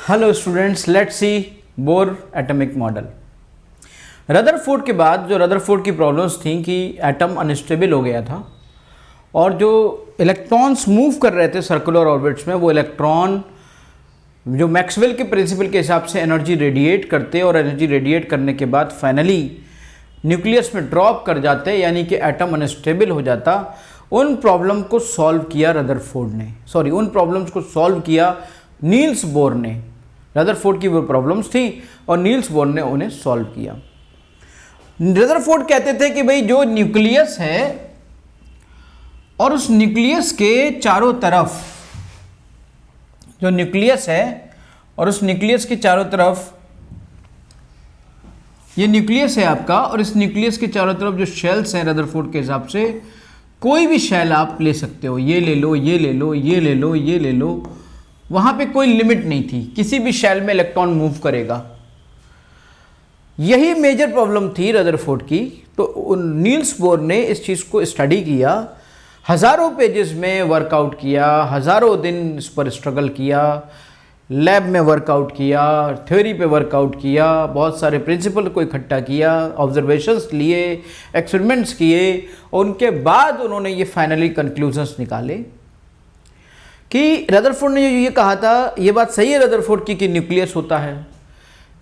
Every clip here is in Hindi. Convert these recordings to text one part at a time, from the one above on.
Hello students, let's see bore atomic model. Rutherford के बाद जो रदरफोर्ड की प्रॉब्लम्स थी कि एटम अनस्टेबल हो गया था और जो इलेक्ट्रॉन्स मूव कर रहे थे सर्कुलर ऑर्बिट्स में, वो इलेक्ट्रॉन जो मैक्सवेल के प्रिंसिपल के हिसाब से एनर्जी रेडिएट करते और एनर्जी रेडिएट करने के बाद फाइनली न्यूक्लियस में ड्रॉप कर जाते, यानी कि एटम अनस्टेबल हो जाता। उन प्रॉब्लम को सॉल्व किया रदरफोर्ड ने, उन प्रॉब्लम्स को सॉल्व किया नील्स बोर ने। रदरफोर्ड की वो प्रॉब्लम्स थी और नील्स बोर ने उन्हें सॉल्व किया। रदरफोर्ड कहते थे कि भाई जो न्यूक्लियस है और उस न्यूक्लियस के चारों तरफ, जो न्यूक्लियस है और उस न्यूक्लियस के चारों तरफ, ये न्यूक्लियस है आपका और इस न्यूक्लियस के चारों तरफ जो शेल्स हैं रदरफोर्ड के हिसाब से, कोई भी शेल आप ले सकते हो, ये ले लो, ये ले लो, ये ले लो, ये ले लो, वहां पे कोई लिमिट नहीं थी, किसी भी शेल में इलेक्ट्रॉन मूव करेगा। यही मेजर प्रॉब्लम थी रदरफोर्ड की। तो नील्स बोर ने इस चीज़ को स्टडी किया, हज़ारों पेजेस में वर्कआउट किया, हज़ारों दिन इस पर स्ट्रगल किया, लैब में वर्कआउट किया, थ्योरी पे वर्कआउट किया, बहुत सारे प्रिंसिपल को इकट्ठा किया, ऑब्जर्वेशंस लिए, एक्सपेरिमेंट्स किए और उनके बाद उन्होंने ये फाइनली कंक्लूजन्स निकाले कि रदरफोर्ड ने जो ये कहा था, ये बात सही है रदरफोर्ड की कि न्यूक्लियस होता है,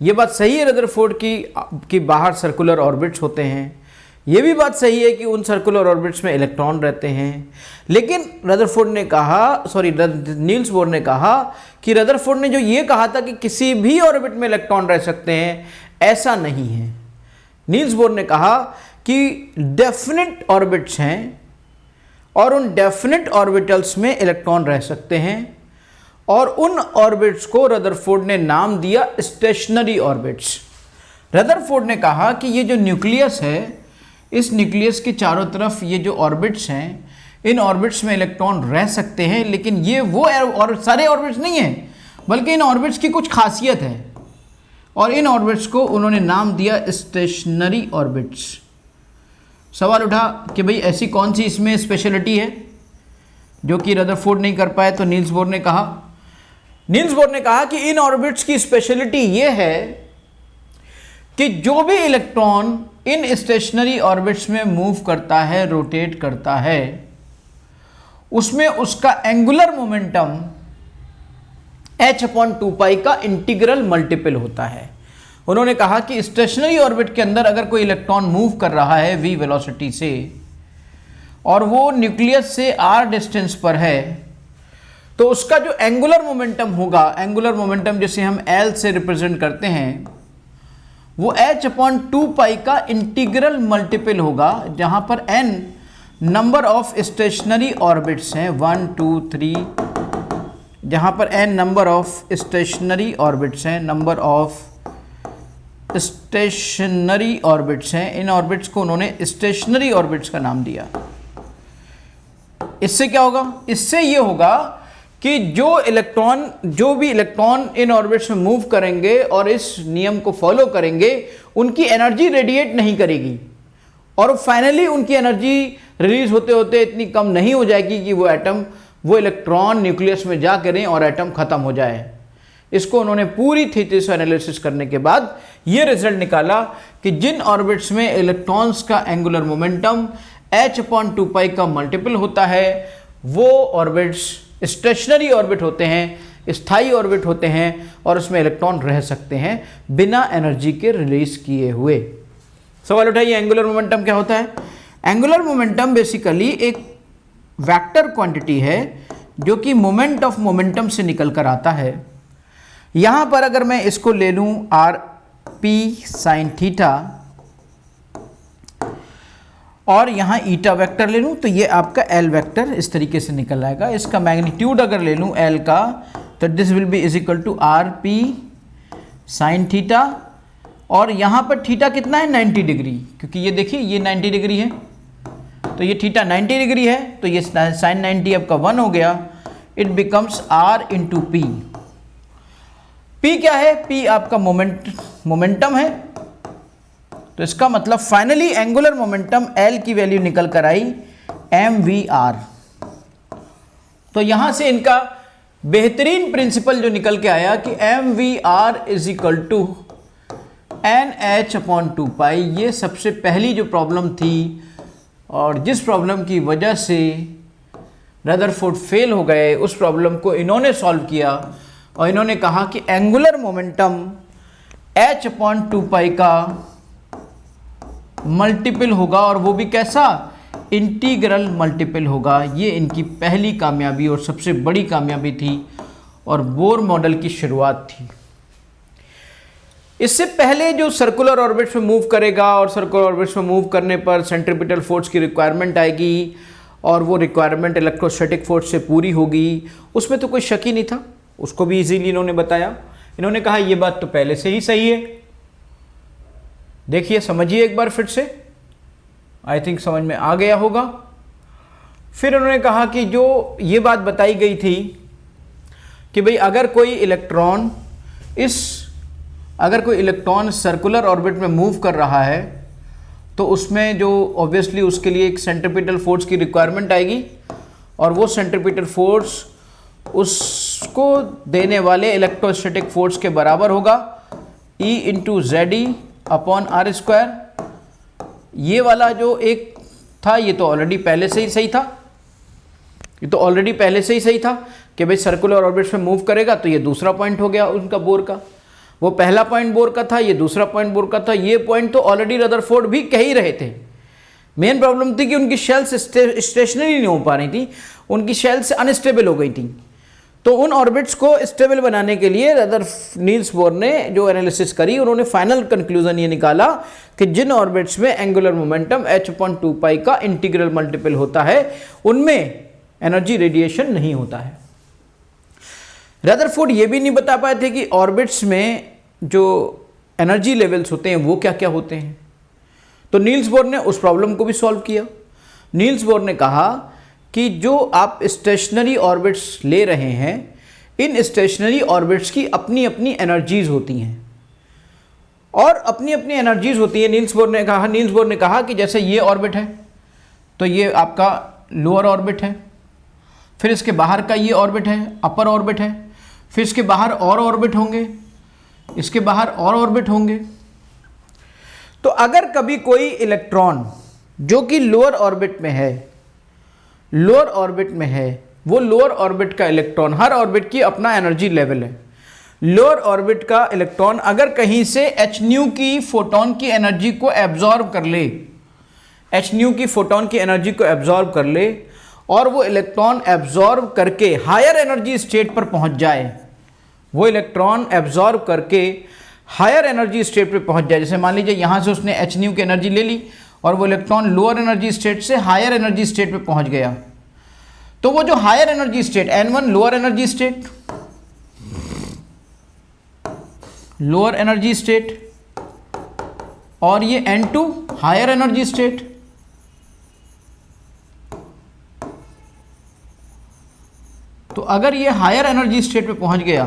ये बात सही है रदरफोर्ड की बाहर सर्कुलर ऑर्बिट्स होते हैं, ये भी बात सही है कि उन सर्कुलर ऑर्बिट्स में इलेक्ट्रॉन रहते हैं। लेकिन रदरफोर्ड ने कहा, नील्स बोर ने कहा कि रदरफोर्ड ने जो ये कहा था कि किसी भी ऑर्बिट में इलेक्ट्रॉन रह सकते हैं, ऐसा नहीं है। नील्स बोर ने कहा कि डेफिनेट ऑर्बिट्स हैं और उन डेफिनेट ऑर्बिटल्स में इलेक्ट्रॉन रह सकते हैं और उन ऑर्बिट्स को रदरफोर्ड ने नाम दिया स्टेशनरी ऑर्बिट्स। रदरफोर्ड ने कहा कि ये जो न्यूक्लियस है, इस न्यूक्लियस के चारों तरफ ये जो ऑर्बिट्स हैं, इन ऑर्बिट्स में इलेक्ट्रॉन रह सकते हैं, लेकिन ये वो और सारे ऑर्बिट्स नहीं हैं, बल्कि इन ऑर्बिट्स की कुछ खासियत है और इन ऑर्बिट्स को उन्होंने नाम दिया स्टेशनरी ऑर्बिट्स। सवाल उठा कि भाई ऐसी कौन सी इसमें स्पेशलिटी है जो कि रदरफोर्ड नहीं कर पाए। तो नील्स बोर ने कहा कि इन ऑर्बिट्स की स्पेशलिटी ये है कि जो भी इलेक्ट्रॉन इन स्टेशनरी ऑर्बिट्स में मूव करता है, रोटेट करता है, उसमें उसका एंगुलर मोमेंटम h/2π का इंटीग्रल मल्टीपल होता है। उन्होंने कहा कि स्टेशनरी ऑर्बिट के अंदर अगर कोई इलेक्ट्रॉन मूव कर रहा है v वेलोसिटी से और वो न्यूक्लियस से r डिस्टेंस पर है, तो उसका जो एंगुलर मोमेंटम होगा, एंगुलर मोमेंटम जिसे हम L से रिप्रेजेंट करते हैं, वो h/2π का इंटीग्रल मल्टीपल होगा, जहां पर n number of stationary orbits हैं, 1 2 3, जहां पर n number of stationary orbits हैं, नंबर ऑफ स्टेशनरी ऑर्बिट्स हैं। इन ऑर्बिट्स को उन्होंने स्टेशनरी ऑर्बिट्स का नाम दिया। इससे क्या होगा? इससे ये होगा कि जो भी इलेक्ट्रॉन इन ऑर्बिट्स में मूव करेंगे और इस नियम को फॉलो करेंगे, उनकी एनर्जी रेडिएट नहीं करेगी और फाइनली उनकी एनर्जी रिलीज होते होते इतनी कम नहीं हो जाएगी कि वो इलेक्ट्रॉन न्यूक्लियस में जा करें और एटम खत्म हो जाए। इसको उन्होंने पूरी थीसिस एनालिसिस करने के बाद ये रिजल्ट निकाला कि जिन ऑर्बिट्स में इलेक्ट्रॉन्स का एंगुलर मोमेंटम h/2π का मल्टीपल होता है, वो ऑर्बिट्स स्टेशनरी ऑर्बिट होते हैं, स्थायी ऑर्बिट होते हैं और उसमें इलेक्ट्रॉन रह सकते हैं बिना एनर्जी के रिलीज किए हुए। सवाल उठाइए, एंगुलर मोमेंटम क्या होता है? एंगुलर मोमेंटम बेसिकली एक वेक्टर क्वांटिटी है जो कि मोमेंट ऑफ मोमेंटम से निकल कर आता है। यहाँ पर अगर मैं इसको ले लूँ rp sin थीटा और यहाँ ईटा वेक्टर ले लूँ, तो ये आपका L वेक्टर इस तरीके से निकल आएगा। इसका मैग्नीट्यूड अगर ले लूँ L का, तो this will be is equal to rp sin theta और यहाँ पर थीटा कितना है? 90 डिग्री, क्योंकि ये देखिए ये 90 डिग्री है, तो ये थीटा 90 डिग्री है, तो ये sin 90 आपका 1 हो गया। It becomes r into p। p क्या है? p आपका मोमेंटम है, तो इसका मतलब फाइनली एंगुलर मोमेंटम L की वैल्यू निकल कर आई mvr। तो यहां से इनका बेहतरीन प्रिंसिपल जो निकल के आया कि mvr is equal to NH/2π। ये सबसे पहली जो प्रॉब्लम थी और जिस प्रॉब्लम की वजह से रदरफोर्ड फेल हो गए, उस प्रॉब्लम को इन्होंने सॉल्व किया और इन्होंने कहा कि एंगुलर मोमेंटम h/2π का मल्टीपल होगा, और वो भी कैसा, इंटीग्रल मल्टीपल होगा। ये इनकी पहली कामयाबी और सबसे बड़ी कामयाबी थी और बोर मॉडल की शुरुआत थी। इससे पहले जो सर्कुलर ऑर्बिट्स में मूव करेगा और सर्कुलर ऑर्बिट्स में मूव करने पर सेंट्रीपिटल फोर्स की रिक्वायरमेंट आएगी और वो रिक्वायरमेंट इलेक्ट्रोस्टैटिक फोर्स से पूरी होगी, उसमें तो कोई शक ही नहीं था। उसको भी इजीली इन्होंने बताया। इन्होंने कहा ये बात तो पहले से ही सही है। देखिए, समझिए एक बार फिर से, आई थिंक समझ में आ गया होगा। फिर उन्होंने कहा कि जो ये बात बताई गई थी कि भाई अगर कोई इलेक्ट्रॉन सर्कुलर ऑर्बिट में मूव कर रहा है तो उसमें जो ऑब्वियसली उसके लिए एक सेंट्रीपिटल फोर्स की रिक्वायरमेंट आएगी और वो सेंट्रीपिटल फोर्स उसको देने वाले इलेक्ट्रोस्टैटिक फोर्स के बराबर होगा, E × ZE/r²। ये वाला जो एक था ये तो ऑलरेडी पहले से ही सही था। कि भाई सर्कुलर ऑर्बिट्स में मूव करेगा, तो ये दूसरा पॉइंट हो गया उनका बोर का। वो पहला पॉइंट बोर का था, ये दूसरा पॉइंट बोर का था। ये पॉइंट तो ऑलरेडी रदरफोर्ड भी कह ही रहे थे। मेन प्रॉब्लम थी कि उनकी शेल्स स्टेशनरी नहीं हो पा रही थी, उनकी शेल्स अनस्टेबल हो गई थी। तो उन ऑर्बिट्स को स्टेबल बनाने के लिए नील्स बोर ने जो एनालिसिस करी, उन्होंने फाइनल कंक्लूजन ये निकाला कि जिन ऑर्बिट्स में एंगुलर मोमेंटम h/2π का इंटीग्रल मल्टीपल होता है उनमें एनर्जी रेडिएशन नहीं होता है। रदरफोर्ड ये भी नहीं बता पाए थे कि ऑर्बिट्स में जो एनर्जी लेवल्स होते हैं वो क्या क्या होते हैं। तो नील्स बोर ने उस प्रॉब्लम को भी सॉल्व किया। नील्स बोर ने कहा कि जो आप स्टेशनरी ऑर्बिट्स ले रहे हैं, इन स्टेशनरी ऑर्बिट्स की अपनी अपनी एनर्जीज होती हैं और अपनी अपनी एनर्जीज होती है। नील्स बोर ने कहा कि जैसे ये ऑर्बिट है तो ये आपका लोअर ऑर्बिट है, फिर इसके बाहर का ये ऑर्बिट है, अपर ऑर्बिट है, फिर इसके बाहर और ऑर्बिट होंगे, इसके बाहर और ऑर्बिट होंगे। तो अगर कभी कोई इलेक्ट्रॉन जो कि लोअर ऑर्बिट में है, वो लोअर ऑर्बिट का इलेक्ट्रॉन, हर ऑर्बिट की अपना एनर्जी लेवल है। लोअर ऑर्बिट का इलेक्ट्रॉन अगर कहीं से hν की फोटोन की एनर्जी को एब्जॉर्ब कर ले, और वो इलेक्ट्रॉन एब्जॉर्ब करके हायर एनर्जी स्टेट पर पहुंच जाए, जैसे मान लीजिए यहाँ से उसने hν की एनर्जी ले ली और वो इलेक्ट्रॉन लोअर एनर्जी स्टेट से हायर एनर्जी स्टेट पे पहुंच गया, तो वो जो higher energy state n1 lower energy state और ये n2 हायर एनर्जी स्टेट, तो अगर ये हायर एनर्जी स्टेट पे पहुंच गया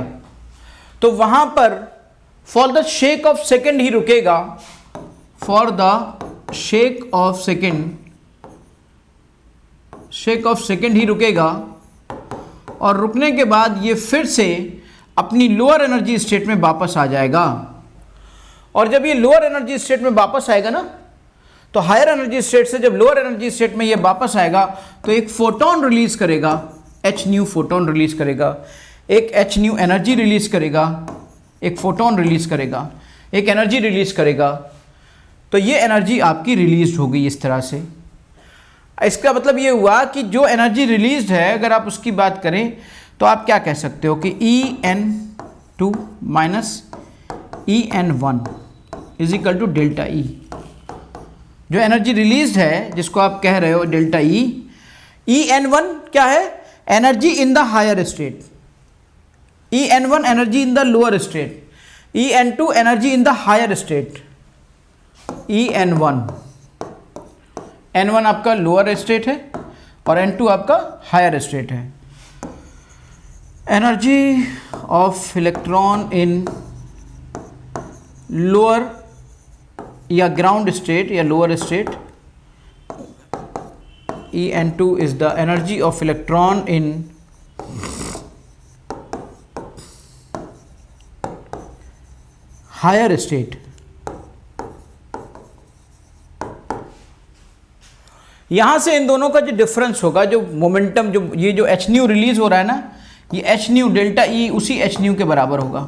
तो वहां पर for the sake of second ही रुकेगा, और रुकने के बाद ये फिर से अपनी लोअर एनर्जी स्टेट में वापस आ जाएगा। और जब ये लोअर एनर्जी स्टेट में वापस आएगा ना, तो हायर एनर्जी स्टेट से जब लोअर एनर्जी स्टेट में ये वापस आएगा तो एक फोटोन रिलीज करेगा, hν फोटोन रिलीज करेगा, एक hν एनर्जी रिलीज करेगा, एक फोटोन रिलीज करेगा, एक एनर्जी रिलीज करेगा। तो ये एनर्जी आपकी रिलीज हो गई इस तरह से। इसका मतलब ये हुआ कि जो एनर्जी रिलीज्ड है, अगर आप उसकी बात करें तो आप क्या कह सकते हो कि En2 minus En1 is equal to delta E। जो एनर्जी रिलीज्ड है जिसको आप कह रहे हो डेल्टा E, En1 क्या है, energy in the higher state, En1 energy in the lower state, En2 energy in the higher state. n1 आपका लोअर स्टेट है और n2 आपका हायर स्टेट है। Energy of electron in lower या ग्राउंड स्टेट या lower state, En2 is the energy of electron in higher state, यहां से इन दोनों का जो डिफरेंस होगा, जो मोमेंटम, जो ये जो एच न्यू रिलीज हो रहा है ना, ये एच न्यू डेल्टा ई उसी एच न्यू के बराबर होगा।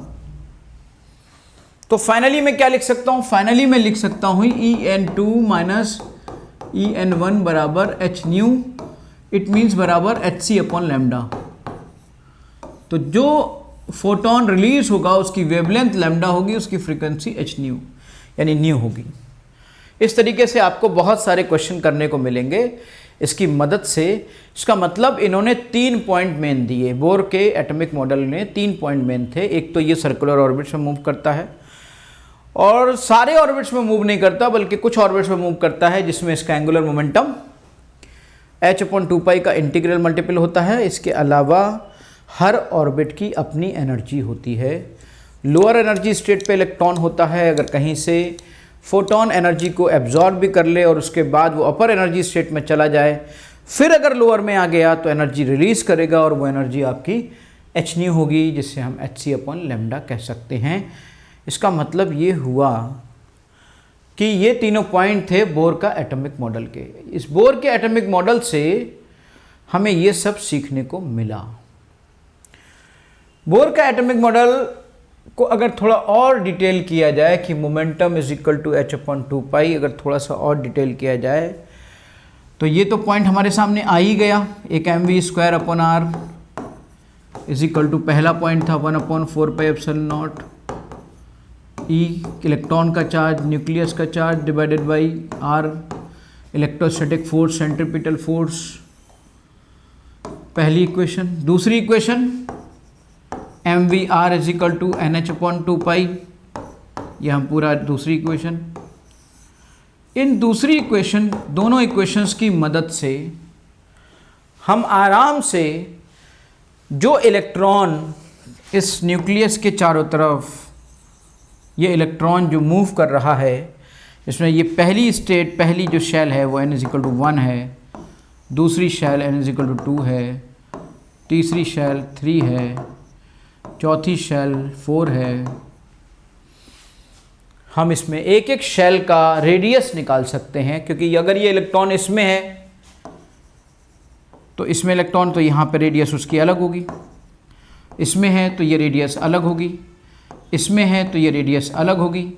तो फाइनली मैं क्या लिख सकता हूं, फाइनली मैं लिख सकता हूं En2 माइनस En1 बराबर एच न्यू, इट मीन्स बराबर hc अपॉन लैम्डा। तो जो फोटोन रिलीज होगा उसकी वेवलेंथ लैम्डा होगी, उसकी फ्रीक्वेंसी एच न्यू यानी न्यू होगी। इस तरीके से आपको बहुत सारे क्वेश्चन करने को मिलेंगे इसकी मदद से। इसका मतलब इन्होंने 3 पॉइंट मेन दिए, बोर के एटॉमिक मॉडल में 3 पॉइंट मेन थे। एक तो ये सर्कुलर ऑर्बिट्स में मूव करता है, और सारे ऑर्बिट्स में मूव नहीं करता बल्कि कुछ ऑर्बिट्स में मूव करता है जिसमें इसका एंगुलर मोमेंटम h/2π का इंटीग्रल मल्टीपल होता है। इसके अलावा हर ऑर्बिट की अपनी एनर्जी होती है। लोअर एनर्जी स्टेट पे इलेक्ट्रॉन होता है, अगर कहीं से फोटोन एनर्जी को एब्जॉर्ब भी कर ले और उसके बाद वो अपर एनर्जी स्टेट में चला जाए, फिर अगर लोअर में आ गया तो एनर्जी रिलीज करेगा और वो एनर्जी आपकी एच न्यू होगी, जिससे हम hc अपॉन लैम्डा कह सकते हैं। इसका मतलब ये हुआ कि ये तीनों पॉइंट थे बोर का एटॉमिक मॉडल के। इस बोर के एटॉमिक मॉडल से हमें ये सब सीखने को मिला। बोर का एटॉमिक मॉडल को अगर थोड़ा और डिटेल किया जाए कि momentum is equal to h/2π, अगर थोड़ा सा और डिटेल किया जाए तो ये तो पॉइंट हमारे सामने आ ही गया। एक mv²/r इज इक्वल टू, पहला पॉइंट था 1/4πε0 ई, इलेक्ट्रॉन का चार्ज, न्यूक्लियस का charge divided by r, electrostatic force, centripetal force, पहली इक्वेशन। दूसरी equation mvr is equal to nh/2π, यह पूरा दूसरी इक्वेशन। इन दूसरी इक्वेशन, दोनों इक्वेशंस की मदद से हम आराम से जो इलेक्ट्रॉन इस न्यूक्लियस के चारों तरफ, ये इलेक्ट्रॉन जो मूव कर रहा है, इसमें ये पहली स्टेट, पहली जो शेल है वो n इज इक्वल टू 1 है, दूसरी shell n is equal to 2 है, तीसरी शेल 3 है, चौथी शेल 4 है। हम इसमें एक एक शेल का रेडियस निकाल सकते हैं, क्योंकि अगर ये इलेक्ट्रॉन इसमें है तो इसमें इलेक्ट्रॉन, तो यहाँ पे रेडियस उसकी अलग होगी, इसमें है तो ये रेडियस अलग होगी, इसमें है तो ये रेडियस अलग होगी,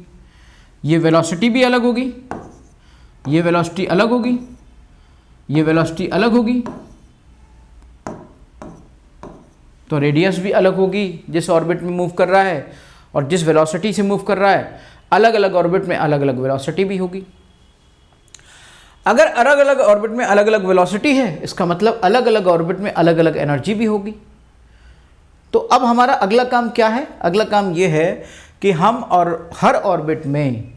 ये वेलोसिटी भी अलग होगी, ये वेलोसिटी अलग होगी, ये वेलोसिटी अलग होगी, तो रेडियस भी अलग होगी जिस ऑर्बिट में मूव कर रहा है, और जिस वेलोसिटी से मूव कर रहा है अलग अलग ऑर्बिट में अलग अलग वेलोसिटी भी होगी। अगर अलग अलग ऑर्बिट में अलग अलग वेलोसिटी है, इसका मतलब अलग अलग ऑर्बिट में अलग अलग एनर्जी भी होगी। तो अब हमारा अगला काम क्या है? अगला काम ये है कि हम और हर ऑर्बिट में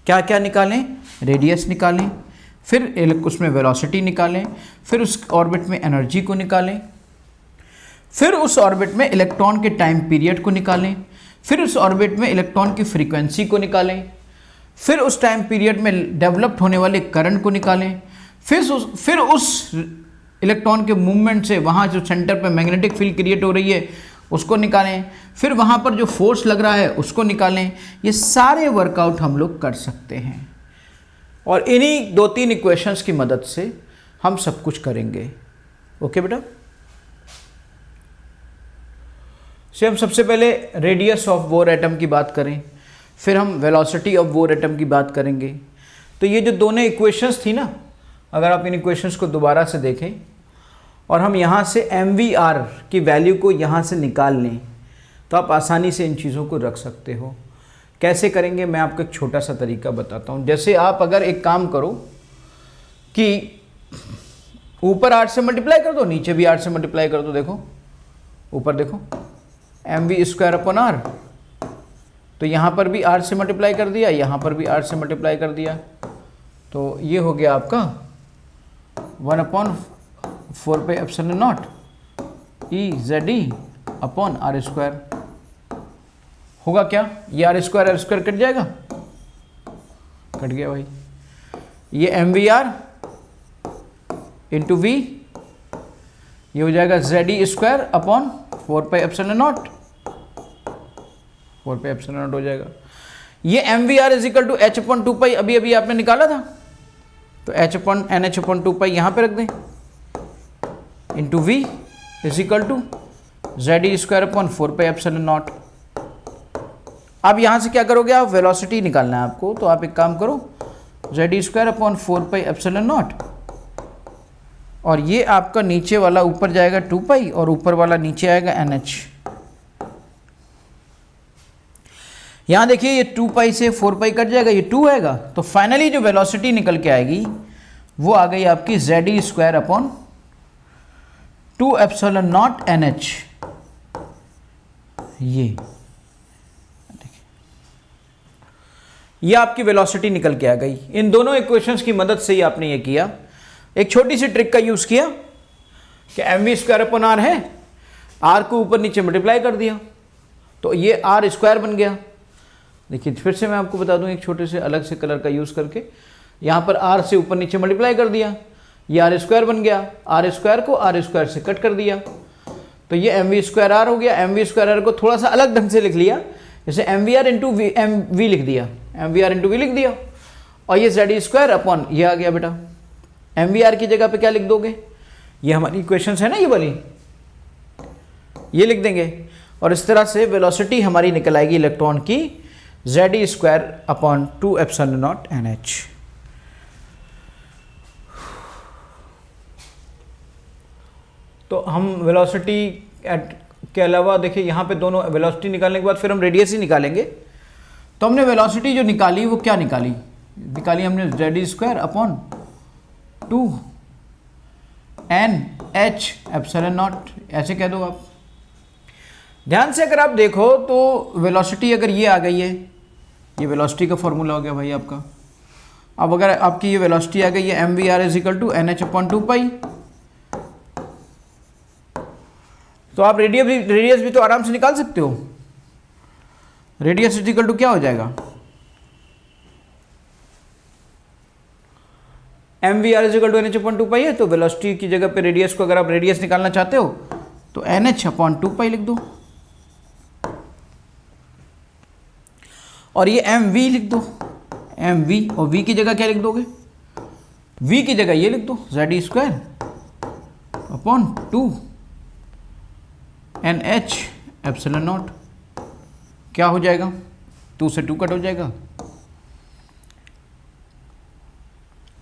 क्या क्या निकालें, रेडियस निकालें, फिर उसमें वेलोसिटी निकालें, फिर उस ऑर्बिट में एनर्जी को निकालें, फिर उस ऑर्बिट में इलेक्ट्रॉन के टाइम पीरियड को निकालें, फिर उस ऑर्बिट में इलेक्ट्रॉन की फ्रीक्वेंसी को निकालें, फिर उस टाइम पीरियड में डेवलप्ड होने वाले करंट को निकालें, फिर उस इलेक्ट्रॉन के मूवमेंट से वहाँ जो सेंटर पे मैग्नेटिक फील्ड क्रिएट हो रही है उसको निकालें, फिर वहाँ पर जो फोर्स लग रहा है उसको निकालें। ये सारे वर्कआउट हम लोग कर सकते हैं, और इन्हीं 2-3 इक्वेशंस की मदद से हम सब कुछ करेंगे। ओके बेटा, हम सबसे पहले रेडियस ऑफ बोर एटम की बात करें, फिर हम वेलोसिटी ऑफ बोर एटम की बात करेंगे। तो ये जो दोनों इक्वेशंस थी ना, अगर आप इन इक्वेशंस को दोबारा से देखें और हम यहाँ से mvr की वैल्यू को यहाँ से निकाल लें, तो आप आसानी से इन चीज़ों को रख सकते हो। कैसे करेंगे मैं आपको एक छोटा सा तरीका बताता हूँ। जैसे आप अगर एक काम करो कि ऊपर 8 से मल्टीप्लाई कर दो, नीचे भी 8 से मल्टीप्लाई कर दो। देखो ऊपर देखो mv²/r, तो यहाँ पर भी 8 से मल्टीप्लाई कर दिया, यहाँ पर भी 8 से मल्टीप्लाई कर दिया, तो ये हो गया आपका 1/4πε0 EZE/r²। होगा क्या? ये r² कट जाएगा, कट गया भाई। ये mvr इंटू v, ये हो जाएगा ZE²/4πε0। 4 पाई एप्सिलॉन नॉट हो जाएगा। ये M V R is equal to H upon 2 pi अभी अभी आपने निकाला था, तो H upon N H upon 2 pi यहाँ पे रख दें, into V is equal to Z E square upon 4 pi epsilon naught. अब यहाँ से क्या करोगे आप, वेलोसिटी निकालना है आपको, तो आप एक काम करो, Z E square upon 4 pi epsilon not, और ये आपका नीचे वाला ऊपर जाएगा 2 पाई और ऊपर वाला नीचे आएगा एन एच। यहाँ देखिए ये 2 पाई से 4 पाई कट जाएगा, ये 2 आएगा, तो फाइनली जो वेलोसिटी निकल के आएगी वो आ गई आपकी Z E square upon 2 epsilon not an H. ये आपकी वेलोसिटी निकल के आ गई। इन दोनों इक्वेशंस की मदद से ही आपने ये किया। एक छोटी सी ट्रिक का यूज़ किया कि M V square upon R है, आर को ऊपर नीचे मल्टीप्लाई कर दिया, तो ये आर स्क्वायर बन गया। देखिए फिर से मैं आपको बता दूं एक छोटे से अलग से कलर का यूज़ करके, यहाँ पर आर से ऊपर नीचे मल्टीप्लाई कर दिया, ये आर स्क्वायर बन गया, आर स्क्वायर को आर स्क्वायर से कट कर दिया, तो ये एम वी स्क्वायर आर हो गया। एम वी स्क्वायर आर को थोड़ा सा अलग ढंग से लिख लिया, जैसे M V R into V M V लिख दिया, M V R into V लिख दिया, और ये जेड ई स्क्वायर अपॉन ये आ गया बेटा। एम वी आर की जगह पे क्या लिख दोगे, ये हमारी इक्वेशंस है ना ये वाली, ये लिख देंगे, और इस तरह से वेलोसिटी हमारी निकल आएगी इलेक्ट्रॉन की Z E square upon 2 epsilon not an H. तो हम वेलोसिटी के अलावा देखिए यहाँ पे दोनों वेलोसिटी निकालने के बाद फिर हम रेडियस ही निकालेंगे। तो हमने वेलोसिटी जो निकाली वो क्या निकाली, हमने Z E square upon 2 N H epsilon naught, ऐसे कह दो आप। ध्यान से अगर आप देखो तो वेलोसिटी अगर ये आ गई है, ये वेलोसिटी का फॉर्मूला हो गया भाई आपका। अब अगर आपकी ये वेलोसिटी आ गई है M V R is equal to N H upon 2 pi, तो आप रेडियस भी तो आराम से निकाल सकते हो। रेडियस इज इक्वल टू क्या हो जाएगा, M V R is equal to N H upon 2 pi है, तो वेलोसिटी की जगह पे रेडियस को अगर आप रेडियस निकालना चाहते हो तो एन एच अपॉन 2 पाई लिख दो, और ये एम वी लिख दो, एम वी, और वी की जगह क्या लिख दोगे, वी की जगह ये लिख दो Z E square upon 2 N H epsilon naught. क्या हो जाएगा, 2 से 2 कट हो जाएगा,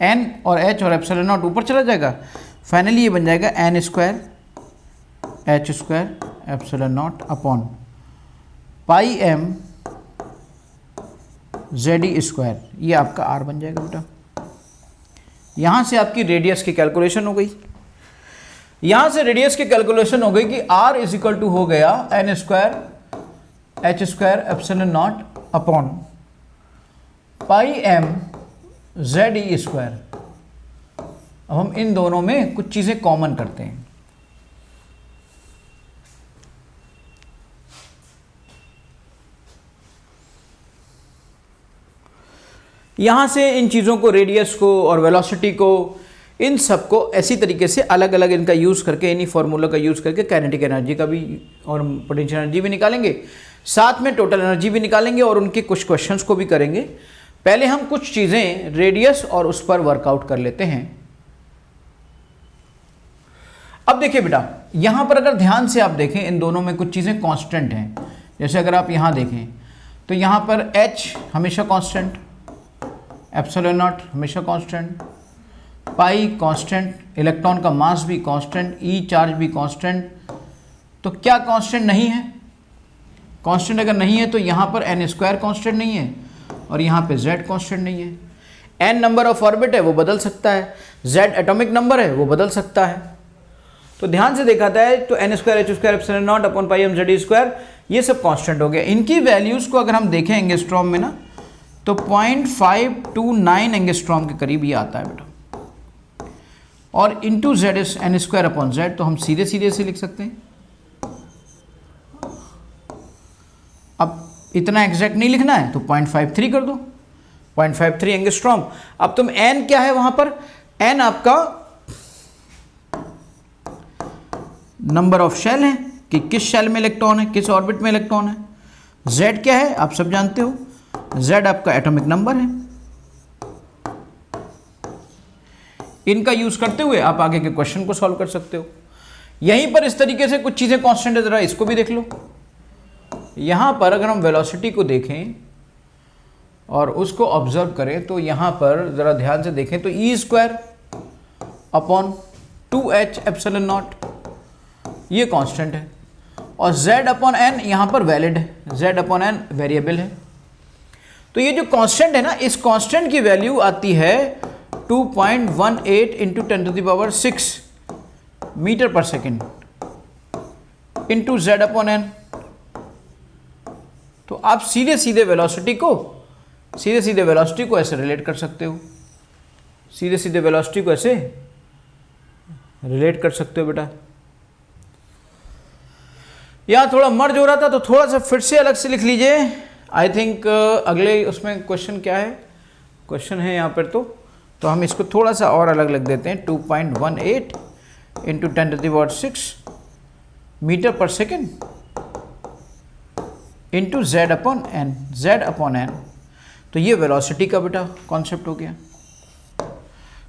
एन और एच और एप्सिलॉन नॉट ऊपर चला जाएगा, फाइनली ये बन जाएगा N square H square epsilon naught upon pi M Z E square. ये आपका आर बन जाएगा बेटा। यहाँ से आपकी रेडियस की कैलकुलेशन हो गई, यहाँ से रेडियस की कैलकुलेशन हो गई कि आर इज इक्वल टू हो गया N square H square epsilon naught upon pi M Z E square. अब हम इन दोनों में कुछ चीज़ें कॉमन करते हैं। यहाँ से इन चीज़ों को, रेडियस को और वेलोसिटी को, इन सब को ऐसी तरीके से अलग अलग इनका यूज़ करके, इन्हीं फार्मूला का यूज़ करके काइनेटिक एनर्जी का भी और पोटेंशियल एनर्जी भी निकालेंगे, साथ में टोटल एनर्जी भी निकालेंगे और उनके कुछ क्वेश्चंस को भी करेंगे। पहले हम कुछ चीज़ें रेडियस और उस पर वर्कआउट कर लेते हैं। अब देखिए बेटा, यहाँ पर अगर ध्यान से आप देखें, इन दोनों में कुछ चीज़ें कांस्टेंट हैं। जैसे अगर आप यहाँ देखें तो यहाँ पर H हमेशा कांस्टेंट, एप्सिलॉन नॉट हमेशा कांस्टेंट, पाई कांस्टेंट, इलेक्ट्रॉन का मास भी कांस्टेंट, ई चार्ज भी कांस्टेंट। तो क्या कांस्टेंट नहीं है? कांस्टेंट अगर नहीं है तो यहाँ पर एन स्क्वायर कांस्टेंट नहीं है और यहाँ पे जेड कांस्टेंट नहीं है। एन नंबर ऑफ ऑर्बिट है वो बदल सकता है, जेड एटॉमिक नंबर है वो बदल सकता है। तो ध्यान से देखा जाए तो N square H square epsilon naught upon pi M Z square ये सब कांस्टेंट हो गया। इनकी वैल्यूज़ को अगर हम देखें एंगस्ट्रॉम में ना तो 0.529 एंगस्ट्रॉम के करीब ये आता है बेटा। और into Z is an square upon Z, तो हम सीधे सीधे से लिख सकते हैं। अब इतना एग्जैक्ट नहीं लिखना है तो 0.53 कर दो, 0.53 एंगस्ट्रॉम। अब तुम एन क्या है वहां पर, एन आपका नंबर ऑफ शेल है कि किस शेल में इलेक्ट्रॉन है, किस ऑर्बिट में इलेक्ट्रॉन है। z क्या है आप सब जानते हो, z आपका एटॉमिक नंबर है। इनका यूज करते हुए आप आगे के क्वेश्चन को सॉल्व कर सकते हो। यहीं पर इस तरीके से कुछ चीजें कांस्टेंट है, जरा इसको भी देख लो। यहां पर अगर हम वेलोसिटी को देखें और उसको ऑब्जर्व करें तो यहां पर जरा ध्यान से देखें तो E square upon 2h epsilon naught ये कांस्टेंट है, और z अपॉन एन यहां पर वैलिड है, z अपॉन एन वेरिएबल है। तो ये जो कांस्टेंट है ना, इस कांस्टेंट की वैल्यू आती है 2.18 into 10⁻6 metre per second into z upon N. तो आप सीधे सीधे वेलोसिटी को ऐसे रिलेट कर सकते हो, सीधे सीधे वेलोसिटी को ऐसे रिलेट कर सकते हो बेटा। यहां थोड़ा मर्ज हो रहा था तो थोड़ा सा फिर से अलग से लिख लीजिए। आई थिंक अगले उसमें क्वेश्चन क्या है, क्वेश्चन है यहाँ पर तो हम इसको थोड़ा सा और अलग लिख देते हैं। 2.18 into 10⁻6 metre per second into z upon N. तो ये वेलोसिटी का बेटा कॉन्सेप्ट हो गया।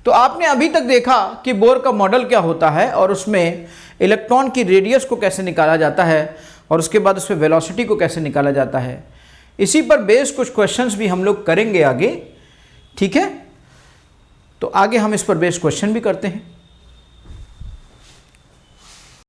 तो आपने अभी तक देखा कि बोर का मॉडल क्या होता है और उसमें इलेक्ट्रॉन की रेडियस को कैसे निकाला जाता है और उसके बाद उसमें वेलोसिटी को कैसे निकाला जाता है। इसी पर बेस कुछ क्वेश्चंस भी हम लोग करेंगे आगे, ठीक है। तो आगे हम इस पर बेस क्वेश्चन भी करते हैं।